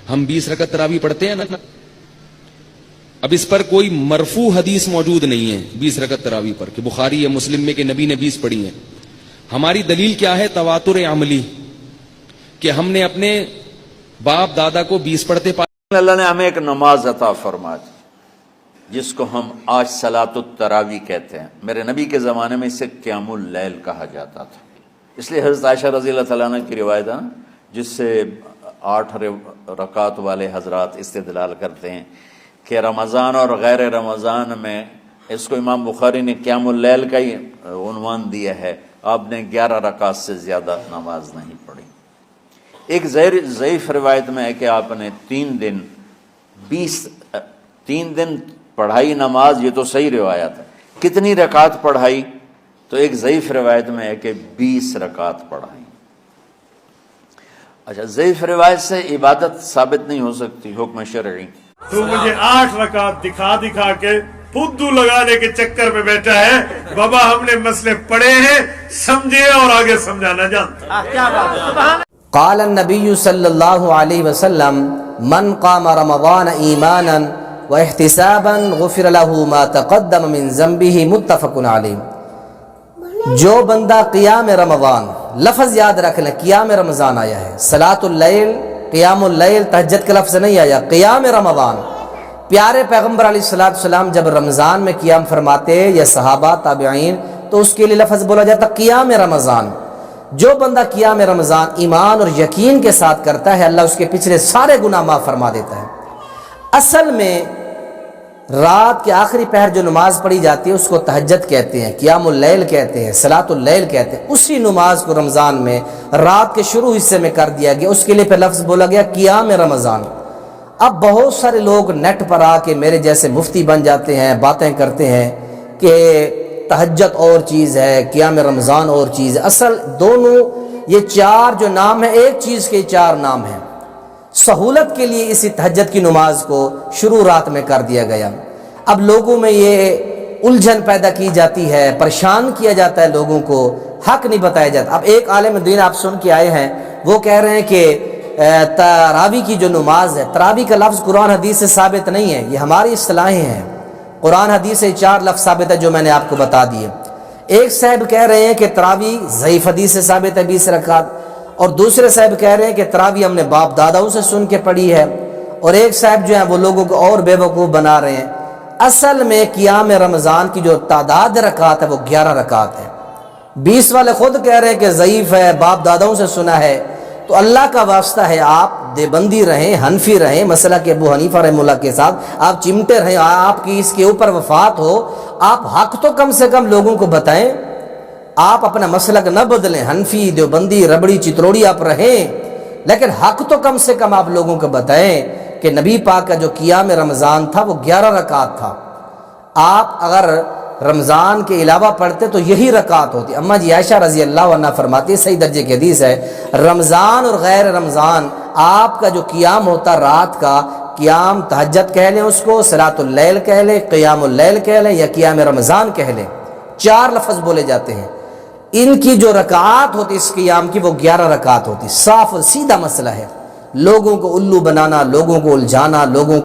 ہم 20 رکعت تراویح پڑھتے ہیں نا. اب اس پر کوئی مرفوع حدیث موجود نہیں ہے 20 رکعت تراویح پر کہ بخاری یا مسلم میں کہ نبی نے 20 پڑھی ہیں. ہماری دلیل کیا ہے؟ تواتر عملی، کہ ہم نے اپنے باپ دادا کو 20 پڑھتے پائے. اللہ نے ہمیں ایک نماز عطا فرما دی جس کو ہم آج صلاۃ التراویح کہتے ہیں. میرے نبی کے زمانے میں اسے قیام اللیل کہا جاتا تھا. اس لیے حضرت عائشہ رضی اللہ تعالیٰ عنہ کی روایت ہے نا، جس سے 8 رکعت والے حضرات استدلال کرتے ہیں کہ رمضان اور غیر رمضان میں اس کو امام بخاری نے قیام اللیل کا ہی عنوان دیا ہے. آپ نے 11 رکعت سے زیادہ نماز نہیں پڑھی. ایک ضعیف روایت میں ہے کہ آپ نے 3 دن پڑھائی نماز. یہ تو صحیح روایت ہے. کتنی رکعت پڑھائی؟ تو ایک ضعیف روایت میں ہے کہ 20 رکعت پڑھائی. اچھا، ضعیف روایت سے عبادت ثابت نہیں ہو سکتی حکم شرعی. تو مجھے 8 رکعت دکھا کے فدو لگانے کے چکر میں بیٹھا ہے. بابا ہم نے مسئلے پڑھے ہیں، سمجھے اور آگے سمجھانا جانتا. قال النبی صلی اللہ علیہ وسلم من قام رمضان ایمانا واحتسابا غفر له ما تقدم من ذنبه متفق علیہ. جو بندہ قیام رمضان، لفظ یاد رکھ لیں، قیام رمضان آیا ہے. صلاۃ اللیل، قیام اللیل، تہجد کا لفظ نہیں آیا. قیام رمضان، پیارے پیغمبر علیہ الصلوۃ والسلام جب رمضان میں قیام فرماتے یا صحابہ تابعین تو اس کے لیے لفظ بولا جاتا قیام رمضان. جو بندہ قیام رمضان ایمان اور یقین کے ساتھ کرتا ہے اللہ اس کے پچھلے سارے گناہ معاف فرما دیتا ہے. اصل میں رات کے آخری پہر جو نماز پڑھی جاتی ہے اس کو تہجد کہتے ہیں، قیام اللیل کہتے ہیں، صلاۃ اللیل کہتے ہیں. اسی نماز کو رمضان میں رات کے شروع حصے میں کر دیا گیا، اس کے لیے پھر لفظ بولا گیا قیام رمضان. اب بہت سارے لوگ نیٹ پر آ کے میرے جیسے مفتی بن جاتے ہیں، باتیں کرتے ہیں کہ تہجد اور چیز ہے، قیام رمضان اور چیز ہے. اصل دونوں یہ 4 جو نام ہیں ایک چیز کے 4 نام ہیں. سہولت کے لیے اسی تہجد کی نماز کو شروع رات میں کر دیا گیا. اب لوگوں میں یہ الجھن پیدا کی جاتی ہے، پریشان کیا جاتا ہے، لوگوں کو حق نہیں بتایا جاتا. اب ایک عالم دین آپ سن کے آئے ہیں، وہ کہہ رہے ہیں کہ تراویح کی جو نماز ہے، تراویح کا لفظ قرآن حدیث سے ثابت نہیں ہے، یہ ہماری اصطلاحیں ہیں. قرآن حدیث سے 4 لفظ ثابت ہے جو میں نے آپ کو بتا دیے. ایک صاحب کہہ رہے ہیں کہ تراویح ضعیف حدیث سے ثابت ہے 20 رکعت، اور دوسرے صاحب کہہ رہے ہیں کہ تراویح ہم نے باپ داداؤں سے سن کے پڑھی ہے، اور ایک صاحب جو ہیں وہ لوگوں کو اور بے وقوف بنا رہے ہیں. اصل میں قیام رمضان کی جو تعداد رکعت ہے وہ 11 رکعت ہے. 20 والے خود کہہ رہے ہیں کہ ضعیف ہے، باپ داداؤں سے سنا ہے. تو اللہ کا واسطہ ہے آپ دیوبندی رہیں، حنفی رہیں، مسئلہ کہ ابو حنیفہ رحمہ اللہ کے ساتھ آپ چمٹے رہیں، آپ کی اس کے اوپر وفات ہو، آپ حق تو کم سے کم لوگوں کو بتائیں. آپ اپنا مسلک نہ بدلیں، حنفی، دیوبندی، ربڑی، چتروڑی آپ رہیں، لیکن حق تو کم سے کم آپ لوگوں کو بتائیں کہ نبی پاک کا جو قیام رمضان تھا وہ 11 رکعت تھا. آپ اگر رمضان کے علاوہ پڑھتے تو یہی رکعت ہوتی. اما جی عائشہ رضی اللہ عنہ فرماتی ہے، صحیح درجے کی حدیث ہے، رمضان اور غیر رمضان آپ کا جو قیام ہوتا رات کا، قیام تہجد کہہ لیں اس کو، صلاۃ اللیل کہہ لیں، قیام اللیل کہہ لیں، یا قیام رمضان کہہ لیں، 4 لفظ بولے جاتے ہیں. ان کی جو رکعات ہوتی اس قیام کی وہ 11 رکعت ہوتی. صاف اور سیدھا مسئلہ ہے. لوگوں کو الو بنانا، لوگوں کو الجھانا، لوگوں